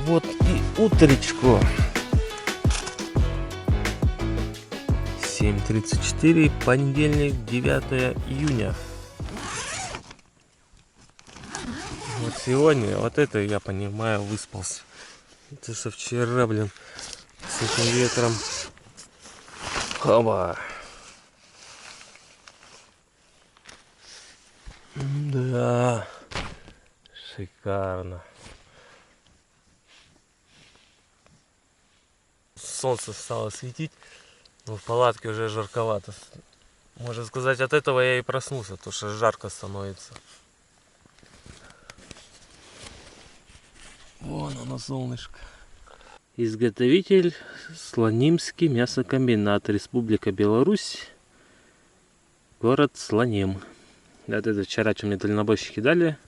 Вот и утречко. 7:34, понедельник, 9 июня. Вот сегодня, вот это я понимаю, выспался. Это что вчера, блин, с этим ветром. Хоба. Да, шикарно. Солнце стало светить, но в палатке уже жарковато. Можно сказать, от этого я и проснулся, потому что жарко становится. Вон оно, солнышко. Изготовитель Слонимский мясокомбинат, Республика Беларусь, город Слоним. Вот это вчера, что мне дальнобойщики дали.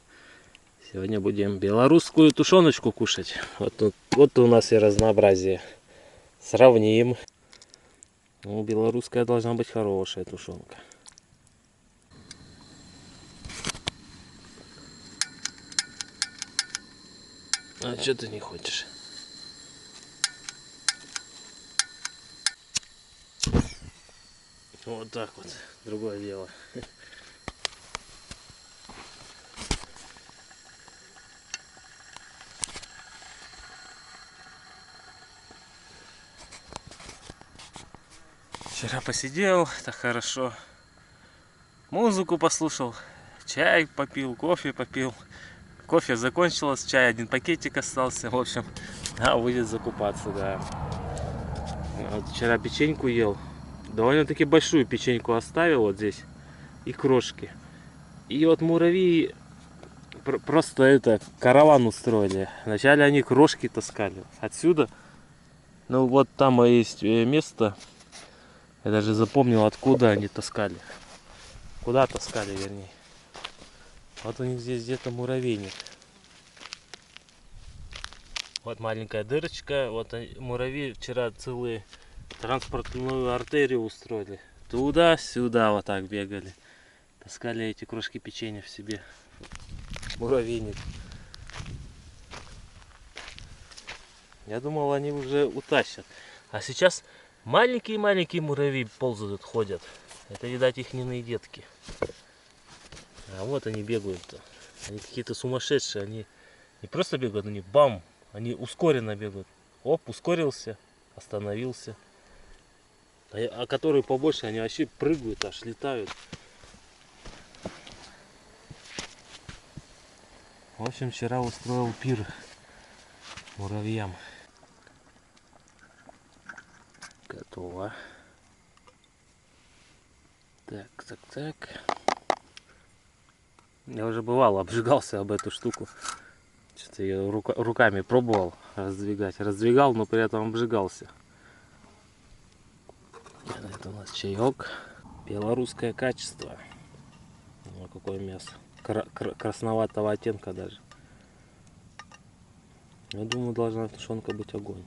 Сегодня будем белорусскую тушеночку кушать. Вот у нас и разнообразие. Сравним. Ну, белорусская должна быть хорошая тушенка. А что ты не хочешь? Вот так вот. Другое дело. Вчера посидел, так хорошо. Музыку послушал, чай попил, кофе попил. Кофе закончилось, чай один пакетик остался. В общем, будет закупаться, да. Вот вчера печеньку ел. Довольно-таки большую печеньку оставил вот здесь. И крошки. И вот муравьи просто это караван устроили. Вначале они крошки таскали. Отсюда. Ну вот там есть место. Я даже запомнил, откуда они таскали. Куда таскали, вернее. Вот у них здесь где-то муравейник. Вот маленькая дырочка. Вот муравьи вчера целые транспортную артерию устроили. Туда-сюда вот так бегали. Таскали эти крошки печенья в себе. Муравейник. Я думал, они уже утащат. А сейчас маленькие-маленькие муравьи ползают, ходят. Это, видать, ихние детки. А вот они бегают-то. Они какие-то сумасшедшие. Они не просто бегают, они бам! Они ускоренно бегают. Оп, ускорился, остановился. А которые побольше, они вообще прыгают, аж летают. В общем, вчера устроил пир муравьям. Готово. Так. Я уже бывало обжигался об эту штуку. Что-то я руками пробовал раздвигать. Раздвигал, но при этом обжигался. Это у нас чаек. Белорусское качество. Ну, какое мясо. Красноватого оттенка даже. Я думаю, должна тушенка быть огонь.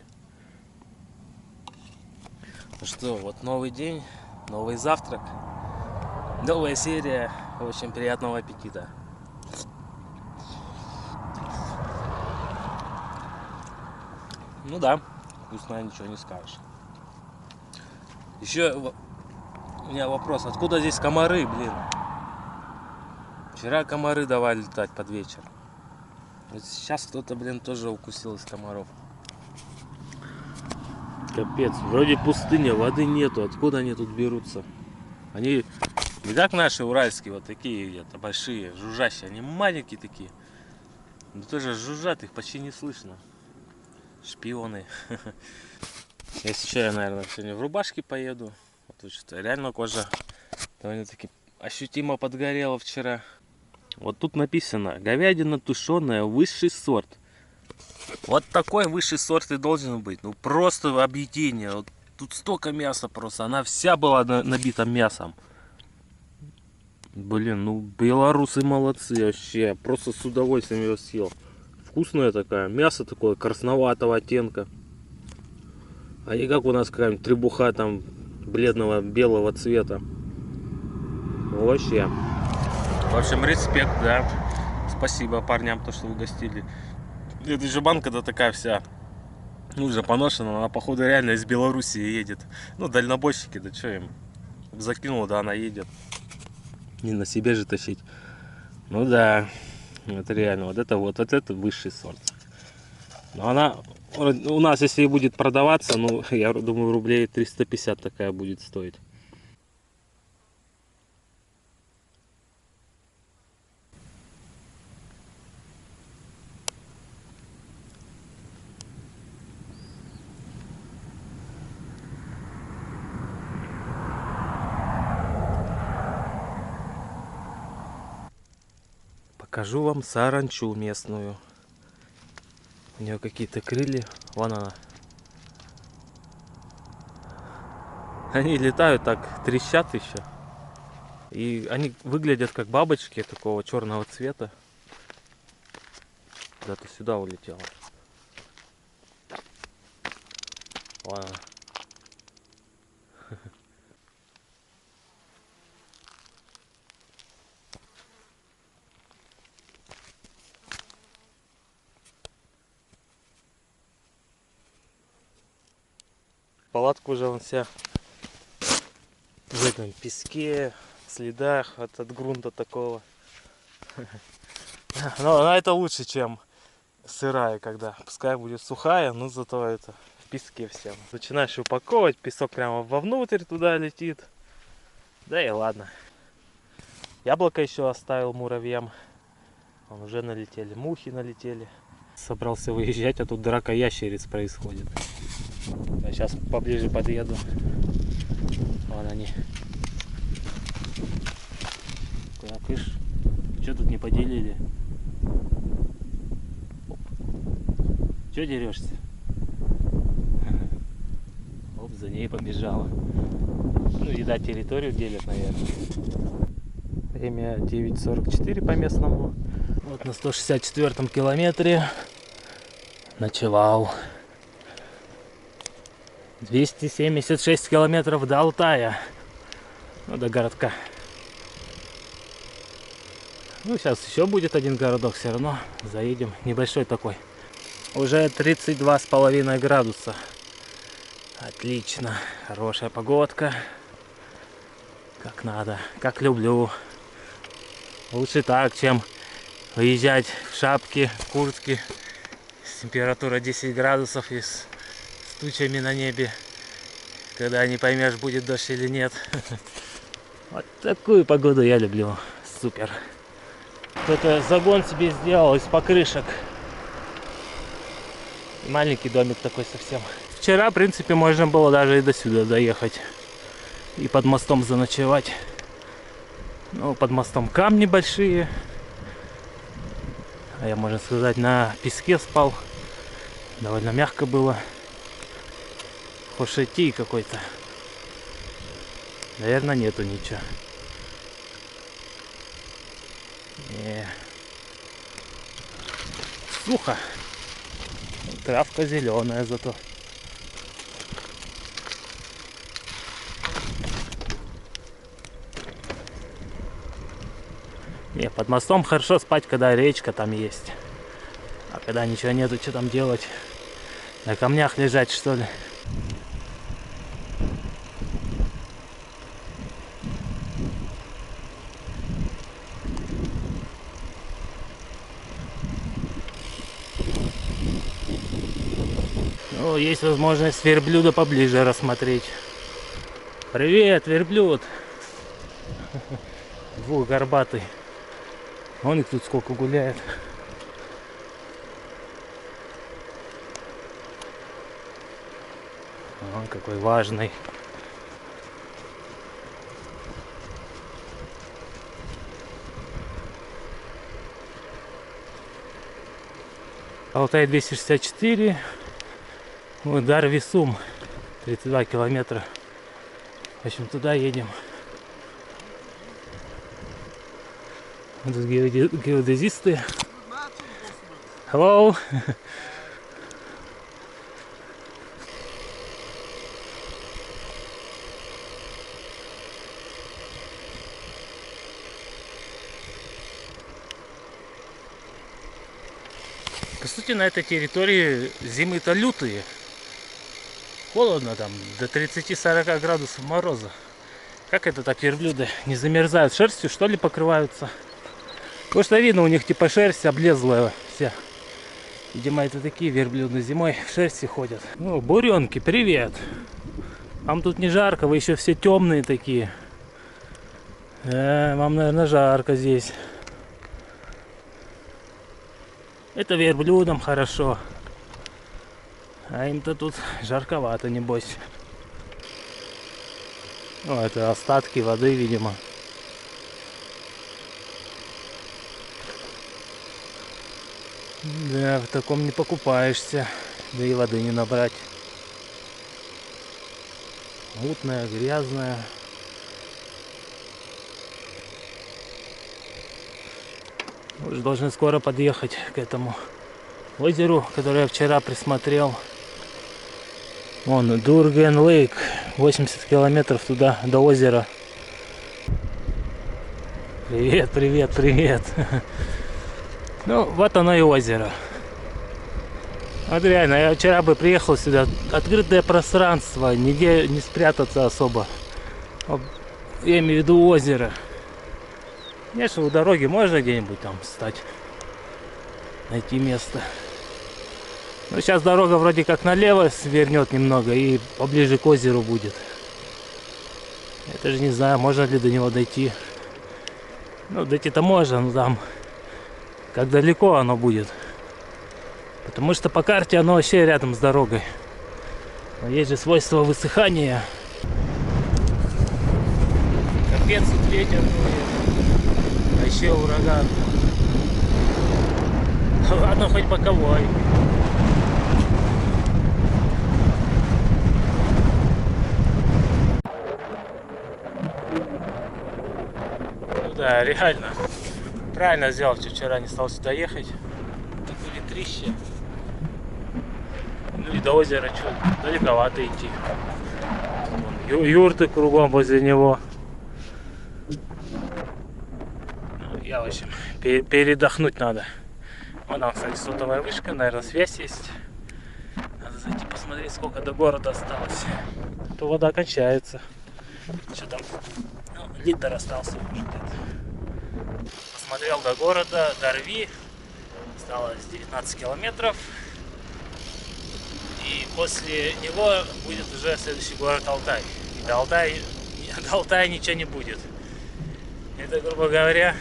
Ну что, вот новый день, новый завтрак, новая серия. Очень приятного аппетита. Ну да, вкусно, ничего не скажешь. Еще у меня вопрос, откуда здесь комары, блин? Вчера комары давали летать под вечер. Вот сейчас кто-то, блин, тоже укусил из комаров. Капец, вроде пустыня, воды нету, откуда они тут берутся? Они не как наши уральские, вот такие где-то большие, жужжащие, они маленькие такие. Но тоже жужжат, их почти не слышно. Шпионы. Если что, я, наверное, сегодня в рубашке поеду. Вот что-то реально кожа довольно-таки ощутимо подгорела вчера. Вот тут написано: говядина тушеная, высший сорт. Вот такой высший сорт и должен быть. Ну просто объедение. Вот тут столько мяса просто. Она вся была набита мясом. Блин, ну белорусы молодцы вообще. Просто с удовольствием ее съел. Вкусная такая. Мясо такое красноватого оттенка. А не как у нас какая-нибудь требуха там бледного белого цвета. Ну, вообще. В общем, респект, да. Спасибо парням, то, что угостили. Это же банка-то такая вся, ну, уже поношена, она, походу, реально из Белоруссии едет. Ну, дальнобойщики, да что им, закинула, да она едет. Не на себе же тащить. Ну да, это реально, вот это высший сорт. Но она у нас, если и будет продаваться, ну, я думаю, рублей 350 такая будет стоить. Покажу вам саранчу местную. У нее какие-то крылья. Вон она. Они летают так, трещат еще. И они выглядят как бабочки такого черного цвета. Куда-то сюда улетела. Вон она. Палатка уже вон вся в этом песке, следах от грунта такого. Но это лучше, чем сырая, когда пускай будет сухая, но зато это в песке всем. Начинаешь упаковывать, песок прямо вовнутрь туда летит. Да и ладно. Яблоко еще оставил муравьям. Вон уже налетели, мухи налетели. Собрался выезжать, а тут драка ящериц происходит. Я сейчас поближе подъеду. Вон они. Куда кыш? Что тут не поделили? Че дерешься? Оп, за ней побежала. Ну, видать, территорию делят, наверное. Время 9:44 по местному. Вот на 164 километре ночевал. 276 километров до Алтая. Ну, до городка. Ну, сейчас еще будет один городок, все равно заедем. Небольшой такой. Уже 32,5 градуса. Отлично. Хорошая погодка. Как надо. Как люблю. Лучше так, чем выезжать в шапке, в куртке. Температура 10 градусов и с тучами на небе. Когда не поймешь, будет дождь или нет. Вот такую погоду я люблю. Супер. Кто-то загон себе сделал из покрышек. Маленький домик такой совсем. Вчера, в принципе, можно было даже и до сюда доехать. И под мостом заночевать. Ну, под мостом камни большие. А я, можно сказать, на песке спал. Довольно мягко было. Хошети какой-то. Наверное, нету ничего. Не. Сухо. Травка зеленая зато. Не, под мостом хорошо спать, когда речка там есть. А когда ничего нету, что там делать? На камнях лежать, что ли? Ну, есть возможность верблюда поближе рассмотреть. Привет, верблюд! Двух горбатый. Вон их тут сколько гуляет. Он какой важный. Алтай 264. Удар Висум. 32 километра. В общем, туда едем. Тут геодезисты. Hello. По сути, на этой территории зимы-то лютые. Холодно там, до 30-40 градусов мороза. Как это так верблюды не замерзают? Шерстью, что ли, покрываются? Потому что видно, у них типа шерсть облезлая вся. Видимо, это такие верблюды зимой в шерсти ходят. Ну, буренки, привет! Вам тут не жарко, вы еще все темные такие. Вам, наверное, жарко здесь. Это верблюдам хорошо. А им-то тут жарковато, небось. О, это остатки воды, видимо. Да, в таком не покупаешься. Да и воды не набрать. Мутная, грязная. Мы уже должны скоро подъехать к этому озеру, которое я вчера присмотрел. Вон, Дурген Лейк. 80 километров туда, до озера. Привет, привет, привет. Ну, вот оно и озеро. Вот реально, я вчера бы приехал сюда. Открытое пространство, нигде не спрятаться особо. Я имею в виду озеро. Конечно, у дороги можно где-нибудь там встать. Найти место. Но сейчас дорога вроде как налево свернет немного и поближе к озеру будет. Это же не знаю, можно ли до него дойти. Ну, дойти-то можно, но там как далеко оно будет. Потому что по карте оно вообще рядом с дорогой. Но есть же свойство высыхания. Капец, тут ветер дует. А еще ураган. Ладно, хоть боковой. Ну да, реально. Правильно сделал, что вчера не стал сюда ехать. Такое ветрище. Ну и до озера что, далековато идти. Вон, юрты кругом возле него. Я, в общем, передохнуть надо. Вон там, кстати, сотовая вышка, наверное, связь есть. Надо зайти посмотреть, сколько до города осталось. А то вода кончается. Что там? Ну, литр остался уже где-то. Посмотрел до города, до Рви. Осталось 19 километров. И после него будет уже следующий город Алтай. И до Алтая ничего не будет. Это, грубо говоря,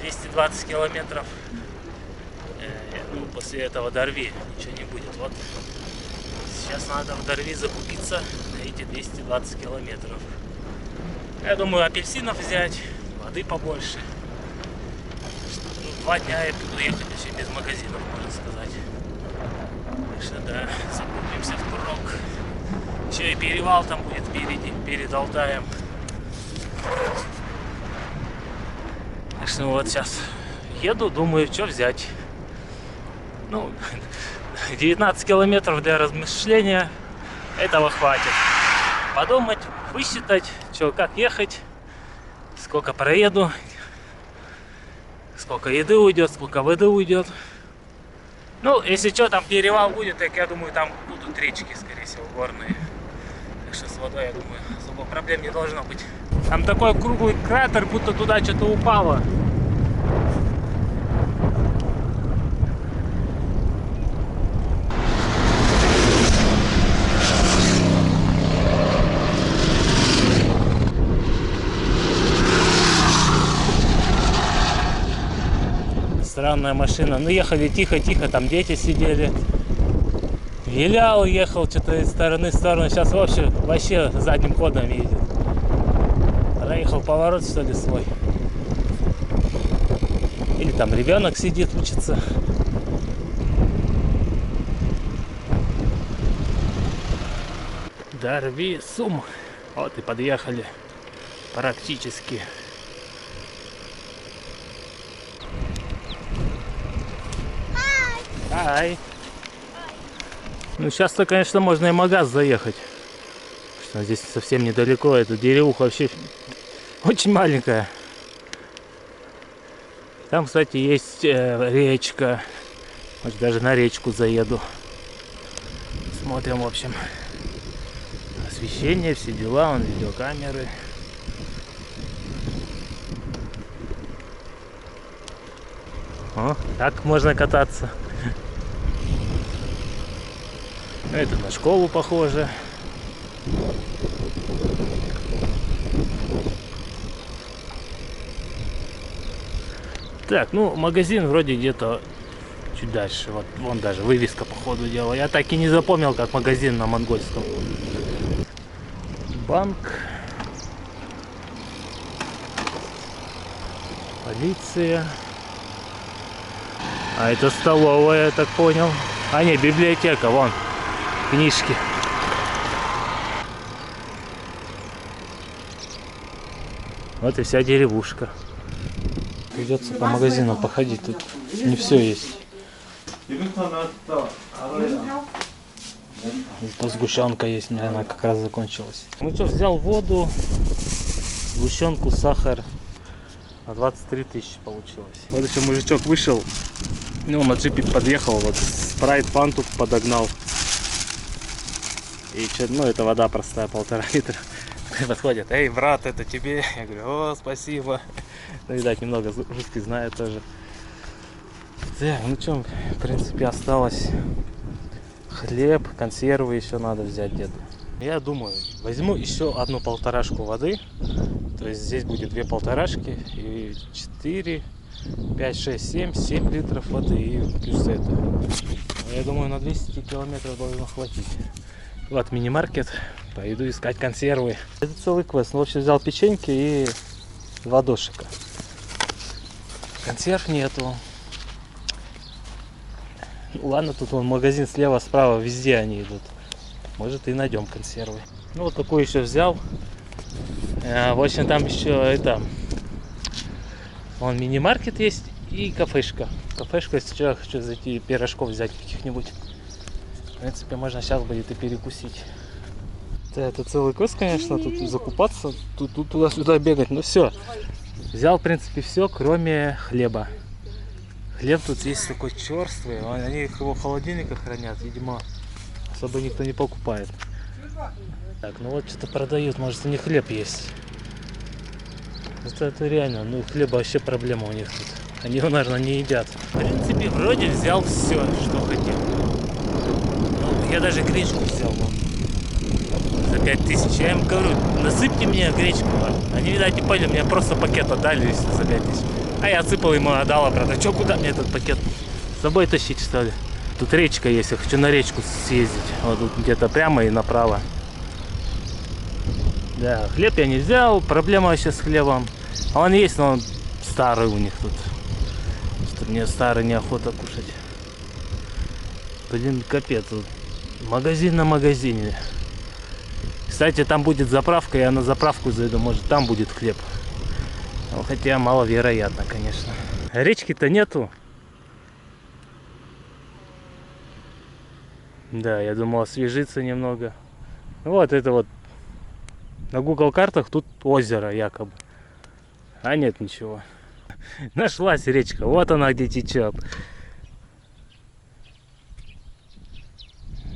220 километров. Ну, после этого до Рви ничего не будет. Вот сейчас надо в Рви закупиться на эти 220 километров. Я думаю, апельсинов взять, воды побольше. Ну, 2 дня я буду ехать еще без магазинов, можно сказать. Так что да, закупимся в Турок. Еще и перевал там будет впереди, перед Алтаем. Так что вот сейчас еду, думаю, что взять. Ну, 19 километров для размышления, этого хватит. Подумать, высчитать, что, как ехать, сколько проеду, сколько еды уйдет, сколько воды уйдет. Ну, если что, там перевал будет, так я думаю, там будут речки, скорее всего, горные. Так что с водой, я думаю, особо проблем не должно быть. Там такой круглый кратер, будто туда что-то упало. Странная машина. Ну, ехали тихо-тихо, там дети сидели. Вилял, ехал что-то из стороны в сторону. Сейчас вообще задним ходом едет. Проехал поворот, что ли, свой. Или там ребенок сидит, учится. До Рви Сум. Вот и подъехали. Практически. Ай. Ну сейчас-то, конечно, можно и в магаз заехать. Что здесь совсем недалеко. Эта деревуха вообще очень маленькая. Там, кстати, есть речка. Может, даже на речку заеду. Смотрим, в общем. Освещение, все дела, вон видеокамеры. О, так можно кататься. Это на школу похоже. Так, ну магазин вроде где-то чуть дальше. Вот вон даже вывеска по ходу дела. Я так и не запомнил, как магазин на монгольском. Банк. Полиция. А это столовая, я так понял. А не, библиотека, вон. Книжки. Вот и вся деревушка. Придется по магазинам походить, тут не все есть. Зато сгущенка есть, мне она как раз закончилась. Ну что, взял воду, сгущенку, сахар. На 23 тысячи получилось. Вот еще мужичок вышел, ну, на джипе подъехал, вот спрайт фанту подогнал. И что, ну, это вода простая, 1,5 литра. Подходят: эй, брат, это тебе? Я говорю: о, спасибо. Ну, видать, немного русский знает тоже. Так, ну что, в принципе, осталось хлеб, консервы еще надо взять где-то. Я думаю, возьму еще одну полторашку воды. То есть здесь будет 2 полторашки и 4, 5, 6, 7 литров воды и плюс это. Я думаю, на 200 километров должно хватить. Вот мини-маркет. Пойду искать консервы. Это целый квест. Ну, в общем, взял печеньки и 2 дошика. Консерв нету. Ну, ладно, тут вон магазин слева, справа, везде они идут. Может, и найдем консервы. Ну, вот такой еще взял. В общем, там еще это... Вон мини-маркет есть и кафешка. Кафешка, если что, хочу зайти пирожков взять каких-нибудь. В принципе, можно сейчас будет и перекусить. Да, это целый квест, конечно, тут закупаться, тут туда-сюда бегать. Ну все, взял, в принципе, все, кроме хлеба. Хлеб тут есть такой черствый, они его в холодильниках хранят, видимо, особо никто не покупает. Так, ну вот что-то продают, может, у них хлеб есть. Это реально, ну хлеба вообще проблема у них тут. Они его, наверное, не едят. В принципе, вроде взял все, что хотел. Ну, я даже гречку взял за 5000. Я им говорю: насыпьте мне гречку. Они, видать, не поняли, мне просто пакет отдали за 5000. А я отсыпал ему, отдал обратно. Че, куда мне этот пакет? С собой тащить, что ли? Тут речка есть, я хочу на речку съездить. Вот тут где-то прямо и направо. Да, хлеб я не взял, проблема вообще с хлебом. А он есть, но он старый у них тут. Что мне старый неохота кушать. Блин, капец. Магазин на магазине. Кстати, там будет заправка, я на заправку зайду, может там будет хлеб. Ну, хотя маловероятно, конечно. Речки-то нету. Да, я думал освежиться немного. Вот это вот. На Google картах тут озеро якобы. А нет ничего. Нашлась речка. Вот она где течет.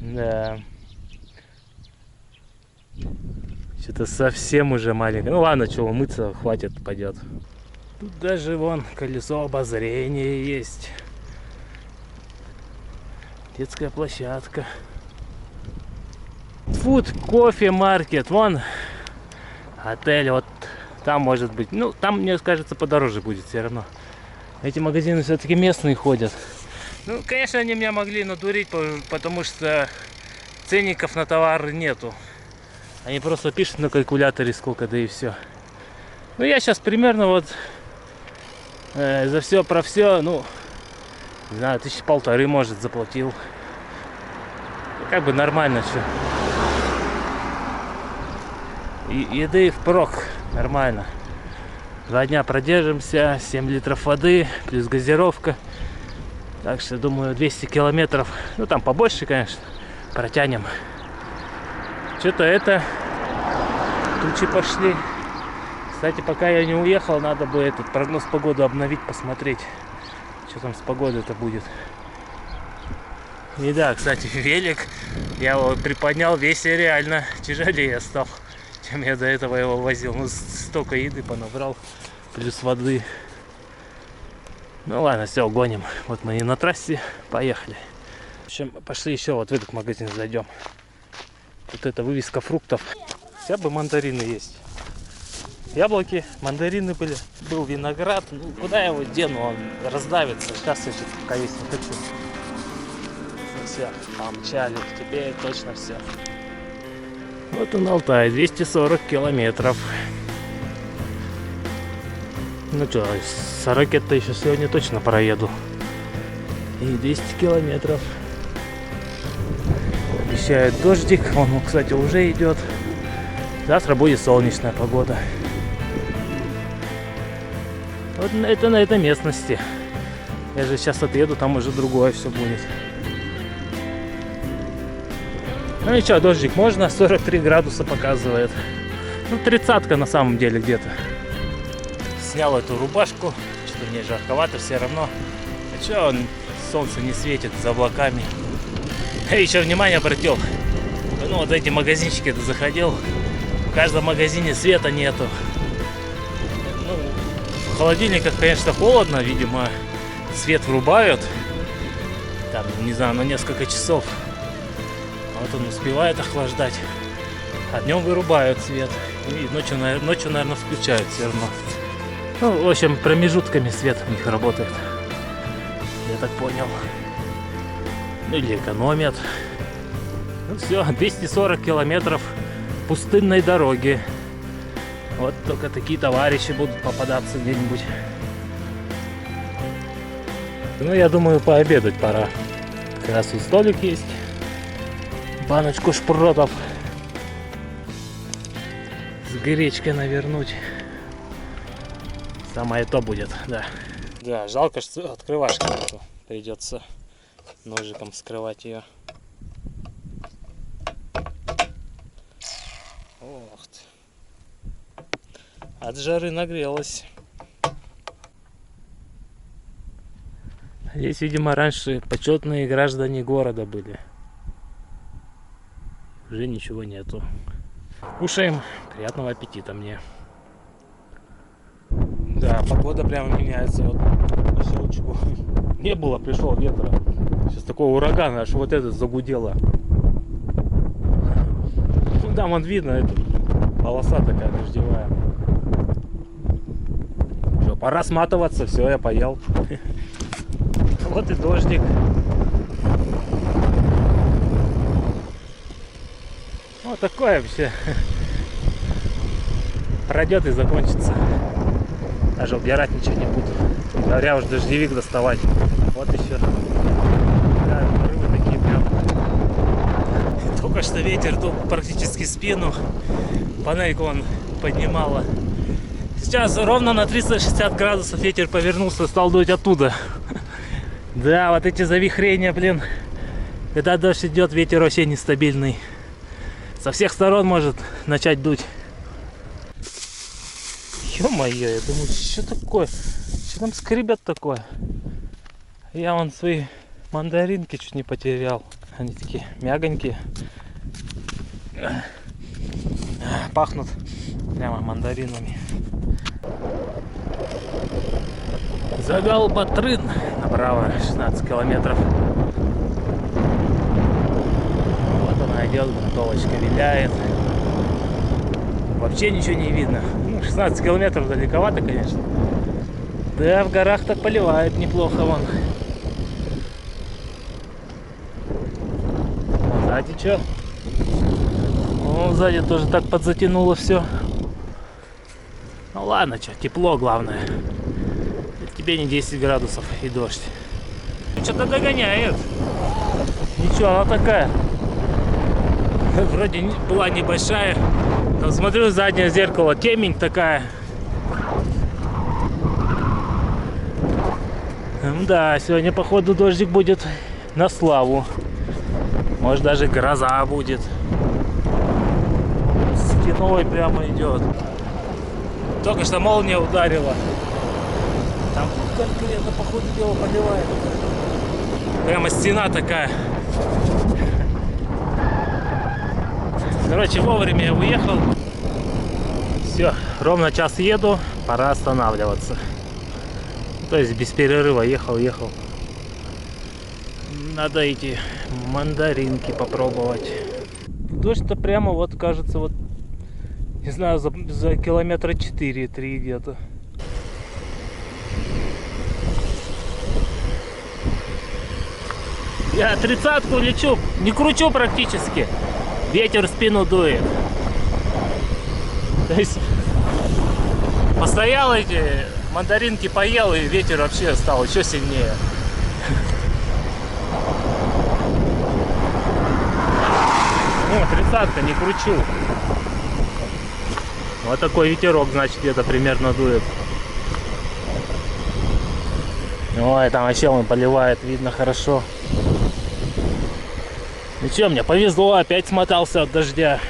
Да. Что-то совсем уже маленькое. Ну ладно, что, умыться хватит, пойдет. Тут даже вон колесо обозрения есть. Детская площадка. Фуд, кофе, маркет. Вон отель. Вот там может быть. Ну, там, мне кажется, подороже будет все равно. Эти магазины все-таки местные ходят. Ну, конечно, они меня могли надурить, потому что ценников на товары нету. Они просто пишут на калькуляторе сколько, да и все. Ну, я сейчас примерно вот за все про все, ну, не знаю, 1500, может, заплатил. Как бы нормально все. Еды впрок, нормально. 2 дня продержимся, 7 литров воды, плюс газировка. Так что, думаю, 200 километров, ну там побольше, конечно, протянем. Что-то это, тучи пошли. Кстати, пока я не уехал, надо бы этот прогноз погоды обновить, посмотреть, что там с погодой-то будет. И да, кстати, велик, я его приподнял, весь и реально тяжелее стал, чем я до этого его возил. Ну, столько еды понабрал, плюс воды. Ну ладно, все, гоним. Вот мы и на трассе, поехали. В общем, пошли еще вот в этот магазин зайдем. Тут это вывеска фруктов. Вся бы мандарины есть. Яблоки, мандарины были, был виноград. Ну, куда я его дену, он раздавится. Сейчас я что-то пока есть не хочу. Ну, все, помчали, теперь точно все. Вот он, Алтай, 240 километров. Ну что, с ракетой еще сегодня точно проеду. И 200 километров. Обещает дождик, он, кстати, уже идет. Завтра будет солнечная погода. Вот это на этой местности. Я же сейчас отъеду, там уже другое все будет. Ну и что, дождик можно, 43 градуса показывает. Ну, 30-ка на самом деле где-то. Снял эту рубашку, что-то мне жарковато все равно. А что, солнце не светит за облаками. Я еще внимание обратил. Ну вот эти магазинчики ты заходил. В каждом магазине света нету. Ну, в холодильниках, конечно, холодно, видимо, свет врубают. Там, не знаю, на несколько часов. Вот он успевает охлаждать. А днем вырубают свет. И ночью, наверное, включают все равно. Ну, в общем, промежутками свет у них работает. Я так понял. Ну или экономят. Ну все, 240 километров пустынной дороги. Вот только такие товарищи будут попадаться где-нибудь. Ну, я думаю, пообедать пора. Как раз тут столик есть. Баночку шпротов с гречкой навернуть. Самое то будет, да. Да, жалко, что открывашки нету. Придется ножиком вскрывать ее. Ох ты. От жары нагрелась. Здесь, видимо, раньше почетные граждане города были. Уже ничего нету. Кушаем. Приятного аппетита мне. Да, погода прямо меняется. Вот по щелчку. Не было, пришел ветра. Сейчас такого урагана, аж вот этот загудело. Ну там вон видно, это полоса такая дождевая. Все, пора сматываться, все, я поел. Вот и дождик. Вот такое вообще. Пройдет и закончится. Даже убирать ничего не буду. Говоря уж дождевик доставать. Вот еще. Да, порывы такие прям. Только что ветер дул практически спину. Панельку он поднимала. Сейчас ровно на 360 градусов ветер повернулся и стал дуть оттуда. Да, вот эти завихрения, блин. Когда дождь идет, ветер вообще нестабильный. Со всех сторон может начать дуть. Ё-моё, я думаю, что такое? Что там скребят такое? Я вон свои мандаринки чуть не потерял. Они такие мягонькие. Пахнут прямо мандаринами. Загал-Батрын. Направо 16 километров. Вот она идет, грунтовочка виляет. Вообще ничего не видно. Ну, 16 километров далековато, конечно. Да, в горах так поливает неплохо вон. А сзади что? О, сзади тоже так подзатянуло все. Ну ладно, что, тепло главное. Тебе не 10 градусов и дождь. Что-то догоняет. Ничего, она такая. Вроде была небольшая. Но смотрю, заднее зеркало, темень такая. Да, сегодня походу дождик будет на славу. Может даже гроза будет. Стеной прямо идет. Только что молния ударила. Там конкретно походу дело поливает. Прямо стена такая Короче, вовремя я уехал. Все, ровно час еду, пора останавливаться. То есть без перерыва ехал. Надо эти мандаринки попробовать. Дождь-то прямо вот кажется, вот не знаю, за километра 4-3 где-то. Я 30-ку лечу, не кручу практически. Ветер в спину дует. То есть постоял эти мандаринки, поел, и ветер вообще стал еще сильнее. Ну, 30-ка, не кручу. Вот такой ветерок, значит, где-то примерно дует. Ой, там вообще он поливает, видно хорошо. Ну что, мне повезло, опять смотался от дождя.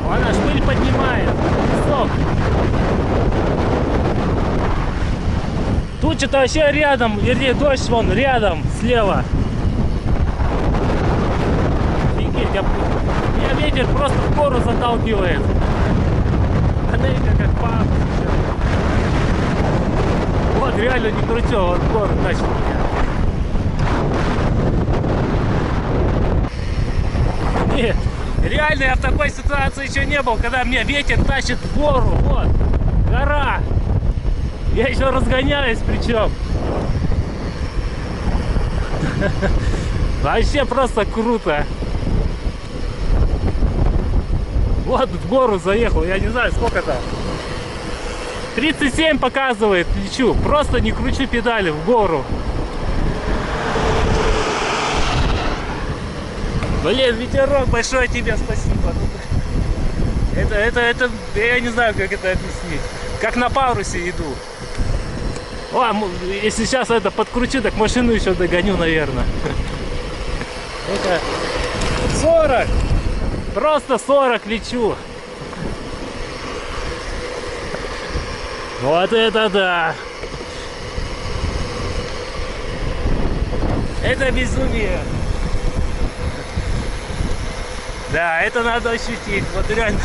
Она шпыль поднимает. Стоп. Туча-то вообще рядом, вернее, дождь вон рядом, слева. Офигеть, меня ветер просто в гору заталкивает. Батарейка как пап. Вот реально не кручу, вот в гору тащит меня. Нет, реально я в такой ситуации еще не был, когда меня ветер тащит в гору. Вот, гора. Я еще разгоняюсь причем. Вообще просто круто. Вот в гору заехал, я не знаю сколько там. 37 показывает, лечу. Просто не кручу педали в гору. Блин, ветерок, большое тебе спасибо. Это, я не знаю, как это объяснить. Как на парусе иду. О, если сейчас это подкручу, так машину еще догоню, наверное. Это 40. Просто 40 лечу. Вот это да! Это безумие! Да, это надо ощутить. Вот реально,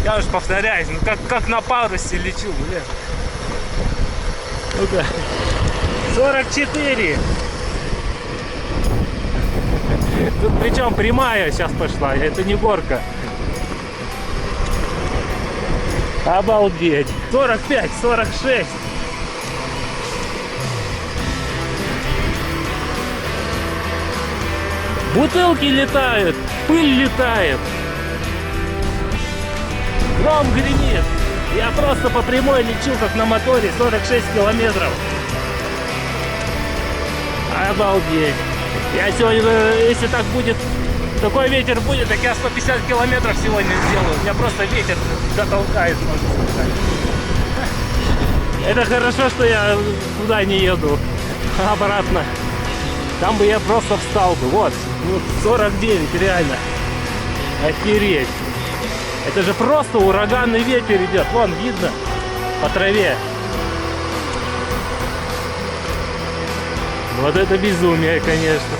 я уж повторяюсь, ну как на парусе лечу, блин. Ну-ка. 44! Тут причем прямая сейчас пошла, это не горка. Обалдеть. 45, 46. Бутылки летают, пыль летает. Гром гремит. Я просто по прямой лечу, как на моторе, 46 километров. Обалдеть. Я сегодня, если так будет, такой ветер будет, так я 150 километров сегодня сделаю. У меня просто ветер дотолкает, можно сказать. Это хорошо, что я туда не еду, обратно. Там бы я просто встал бы. Вот, 49 реально. Охереть. Это же просто ураганный ветер идет. Вон, видно, по траве. Вот это безумие, конечно.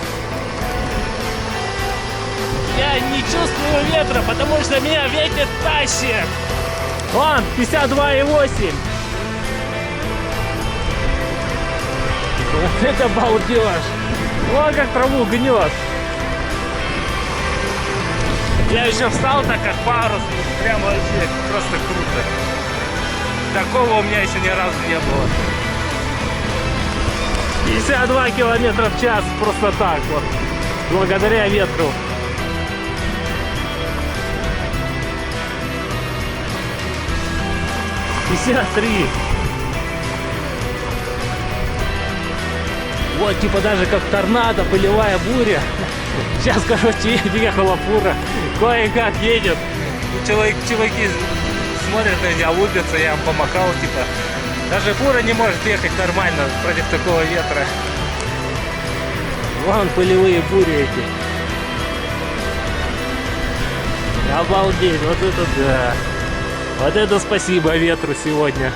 Я не чувствую ветра, потому что меня ветер тащит. Вон, 52,8. Вот это балдеж. Вон как траву гнет. Я еще встал так, как парус. Прям вообще просто круто. Такого у меня еще ни разу не было. 52 километра в час просто так вот. Благодаря ветру. -53. Вот типа даже как торнадо, пылевая буря. Сейчас, короче, ехала фура. Кое-как едет. Чуваки смотрят на меня, улыбятся, я им помахал, типа. Даже фура не может ехать нормально против такого ветра. Вон пылевые бури эти. Обалдеть, вот это да. Вот это спасибо ветру сегодня.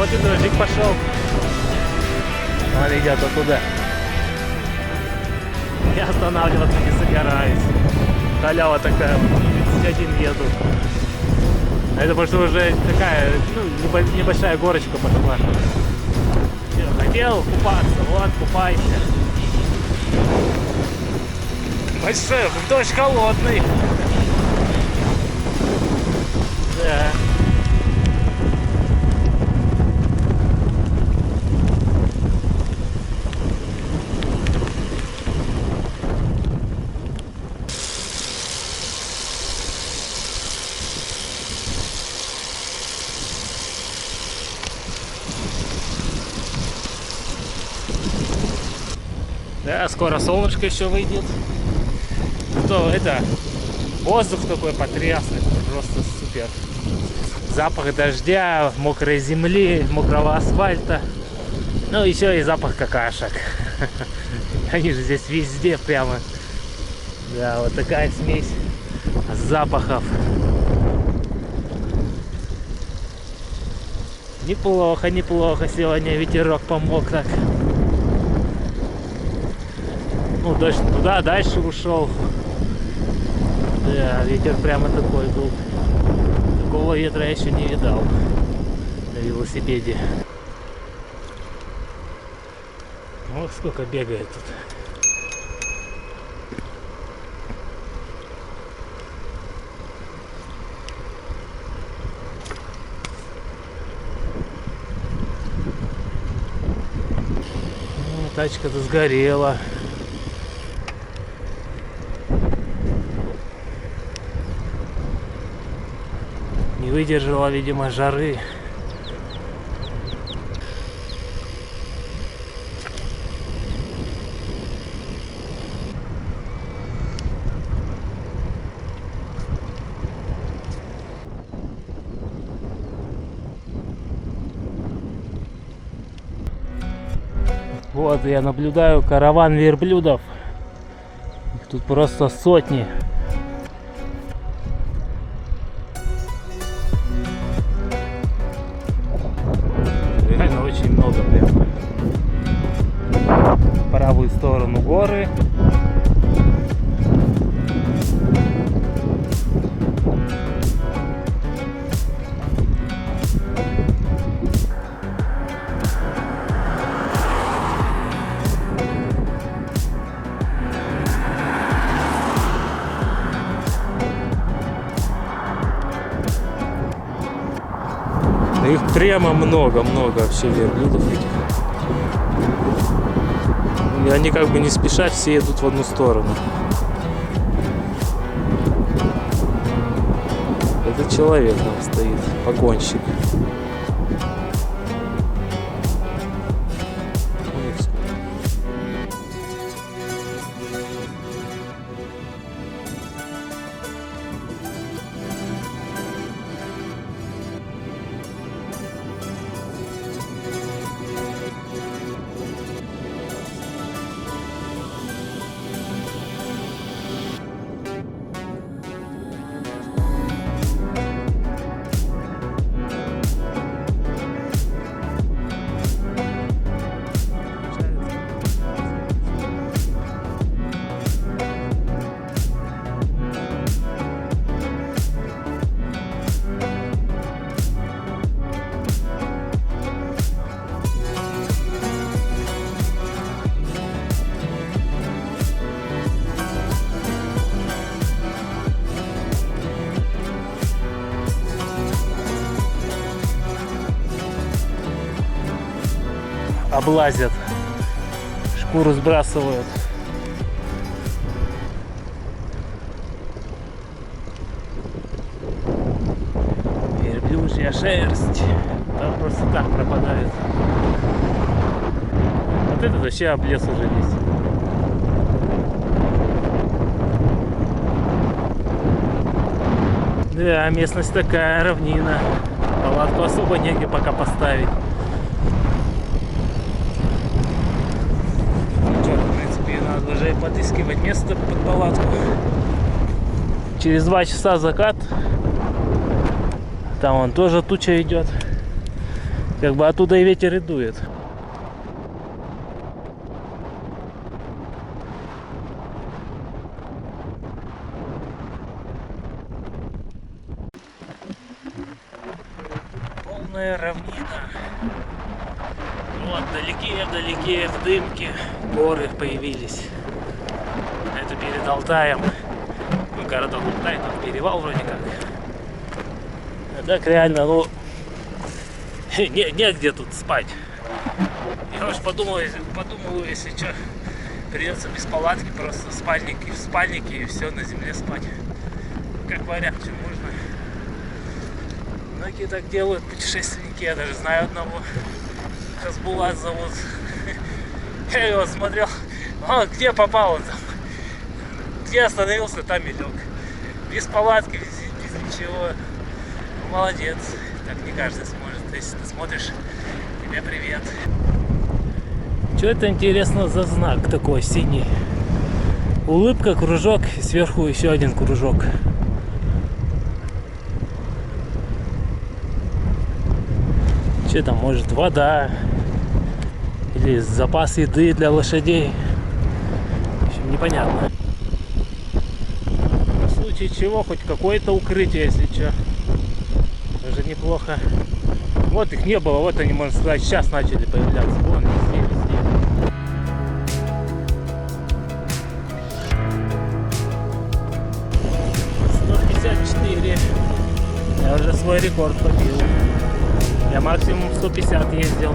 Вот и дождик пошел. Он идет оттуда. Я останавливаться не собираюсь. Халява такая, 31 еду. Это потому что уже такая, ну, небольшая горочка пошла. Хотел купаться, вот, купайся. Большой, дождь холодный. Да. Да, скоро солнышко еще выйдет. То это воздух такой потрясный, просто супер. Запах дождя, мокрой земли, мокрого асфальта. Ну еще и запах какашек. Они же здесь везде прямо. Да, вот такая смесь запахов. Неплохо, неплохо. Сегодня ветерок помог так. Ну, дождь туда, дальше ушел. Да, ветер прямо такой был. Такого ветра я еще не видал на велосипеде. Ох, сколько бегает тут. Ну, тачка-то сгорела. Не выдержала, видимо, жары. Вот я наблюдаю караван верблюдов. Их тут просто сотни. Реально очень много прям. В правую сторону горы. Их прямо много-много вообще верблюдов этих. И они как бы не спеша, все идут в одну сторону. Это человек там стоит, погонщик. Облазят, шкуру сбрасывают. Верблюжья шерсть там просто так пропадает. Вот этот вообще облез уже весь. Да, местность такая, равнина. Палатку особо негде пока поставить. Надо уже подыскивать место под палатку. Через 2 часа закат. Там вон тоже туча идет. Как бы оттуда и ветер и дует. Полная равнина. Вот вдалеке в дымке горы появились. Это перед Алтаем. Ну, городок Алтай, там перевал вроде как. А так реально, ну, негде тут спать. Я уж подумал, если что, придется без палатки, просто в спальнике и все, на земле спать. Как вариант, чем можно. Многие так делают, путешественники, я даже знаю одного. Хасбулат зовут. Я его смотрел, где попал он там. Где остановился, там и лег. Без палатки, без ничего. Молодец. Так не каждый сможет. Если ты смотришь, тебе привет. Что это интересно за знак такой синий? Улыбка, кружок и сверху еще один кружок. Что там, может, вода или запас еды для лошадей? В общем, непонятно. В случае чего, хоть какое-то укрытие, если что. Даже неплохо. Вот их не было, вот они, можно сказать, сейчас начали появляться. Вон, везде. 154. Я уже свой рекорд побил. Я максимум 150 ездил.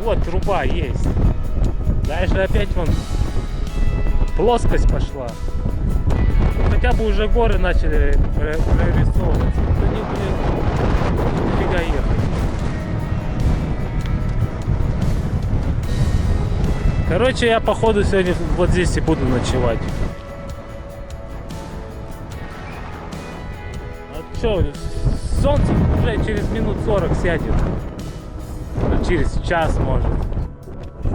Вот труба есть. Дальше опять вон плоскость пошла. Ну, хотя бы уже горы начали прорисовываться. Да не, нифига ехать. Короче, я походу сегодня вот здесь и буду ночевать. А что, солнце уже через минут 40 сядет. Через час может.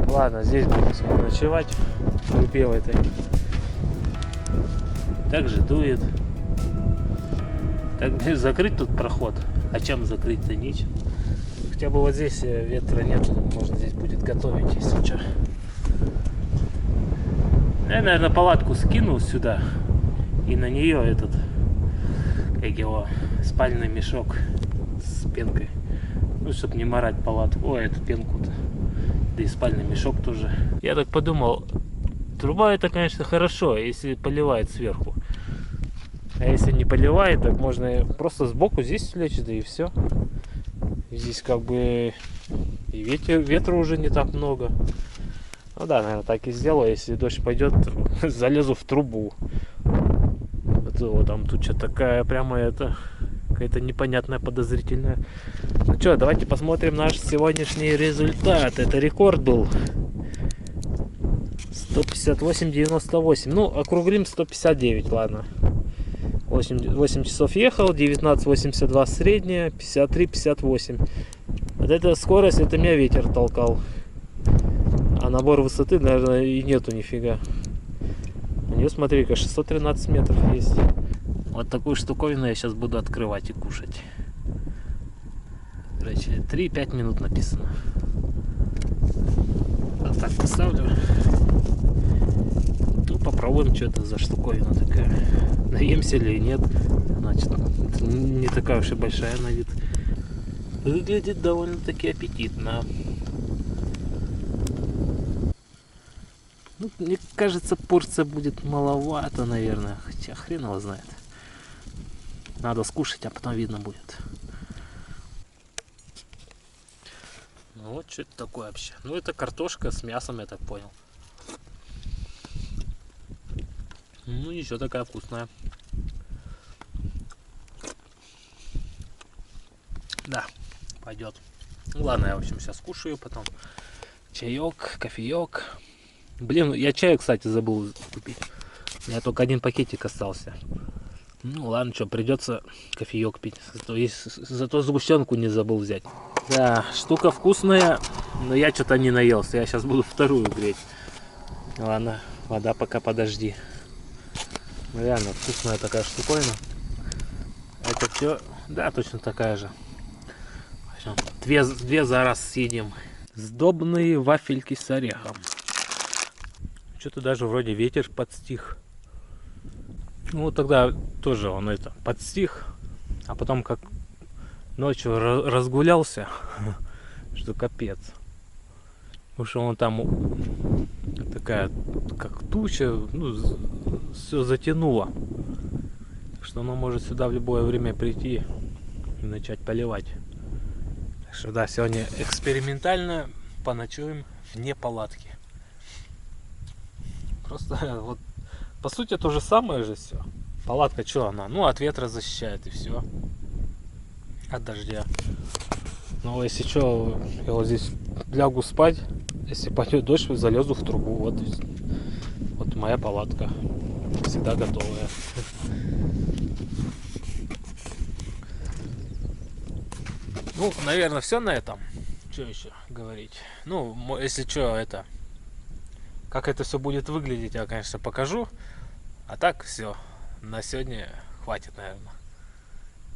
Ладно, здесь будем сегодня ночевать. В трубе в этой. Также дует. Так, закрыть тут проход. А чем закрыть-то нечем. Хотя бы вот здесь ветра нет. Можно здесь будет готовить, если что. Я, наверное, палатку скину сюда. И на нее этот, как его, спальный мешок с пенкой. Ну, чтобы не морать палатку. Ой, эту пенку-то. Да и спальный мешок тоже. Я так подумал, труба это, конечно, хорошо, если поливает сверху. А если не поливает, так можно просто сбоку здесь лечь, да и все. Здесь как бы и ветра уже не так много. Ну да, наверное, так и сделаю. Если дождь пойдет, залезу в трубу. Вот там туча такая прямо это... Какая-то непонятная, подозрительная. Ну что, давайте посмотрим наш сегодняшний результат. Это рекорд был 158,98. Ну, округлим 159, ладно. 8 часов ехал, 19,82 средняя, 53,58. Вот эта скорость, это меня ветер толкал. А набор высоты, наверное, и нету нифига. У нее, смотри-ка, 613 метров есть. Вот такую штуковину я сейчас буду открывать и кушать. Короче, 3-5 минут написано. Вот так поставлю. Ну, попробуем, что это за штуковина такая. Наемся или нет. Значит, не такая уж и большая на вид. Выглядит довольно-таки аппетитно. Ну, мне кажется, порция будет маловато, наверное. Хотя хрен его знает. Надо скушать, а потом видно будет. Ну вот что это такое вообще. Ну это картошка с мясом, я так понял. Ну еще такая вкусная. Да, пойдет. Ну ладно, я в общем сейчас кушаю, потом чаек, кофеек. Блин, я чаю, кстати, забыл купить. У меня только один пакетик остался. Ну ладно, что, придется кофеек пить. Зато сгущенку не забыл взять. Да, штука вкусная, но я что-то не наелся. Я сейчас буду вторую греть. Ладно, вода пока подожди. Ну, реально вкусная такая штуковина. Это все, да, точно такая же. Две за раз съедим. Сдобные вафельки с орехом. Что-то даже вроде ветер подстих. Ну тогда тоже он это подстих. А потом как ночью разгулялся, что капец. Потому что он там такая, как туча, ну, все затянуло. Так что оно может сюда в любое время прийти и начать поливать. Так что да, сегодня экспериментально поночуем вне палатки. Просто вот по сути то же самое же все. Палатка что она? Ну от ветра защищает и все. От дождя. Но если что, я вот здесь лягу спать. Если пойдет дождь, залезу в трубу. Вот моя палатка. Всегда готовая. Ну, наверное, все на этом. Что еще говорить? Ну, если что, это... Как это все будет выглядеть, я, конечно, покажу. А так, все. На сегодня хватит, наверное.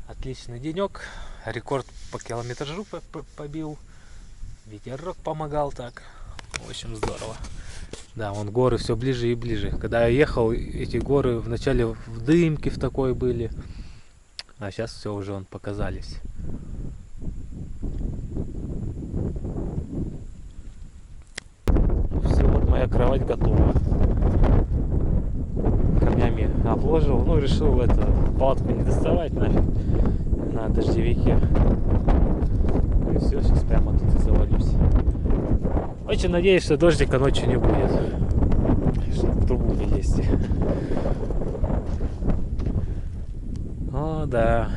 Отличный денек. Рекорд по километражу побил. Ветерок помогал так. В общем, здорово. Да, вон горы все ближе и ближе. Когда я ехал, эти горы вначале в дымке в такой были. А сейчас все уже показались. Все, вот моя кровать готова. Камнями обложил. Ну, решил это палатку не доставать нафиг на дождевике. И все, сейчас прямо тут и завалюсь. Очень надеюсь, что дождика ночью не будет. Чтобы в трубу не лезть. О, да.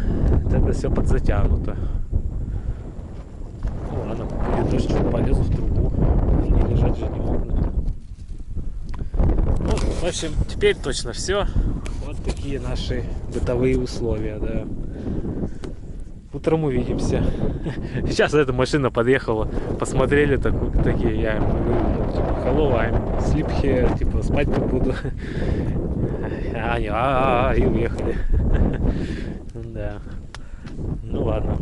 Тогда все подзатянуто. Ну ладно, будет дождь, что полезу в трубу. Не лежать же не могут. Ну, в общем, теперь точно все. Вот такие наши бытовые условия, да. Утром увидимся. Сейчас эта машина подъехала, посмотрели такие, я им говорю, типа, hello, I'm sleep here, типа, спать не буду. А они, и уехали. Да. Ну ладно.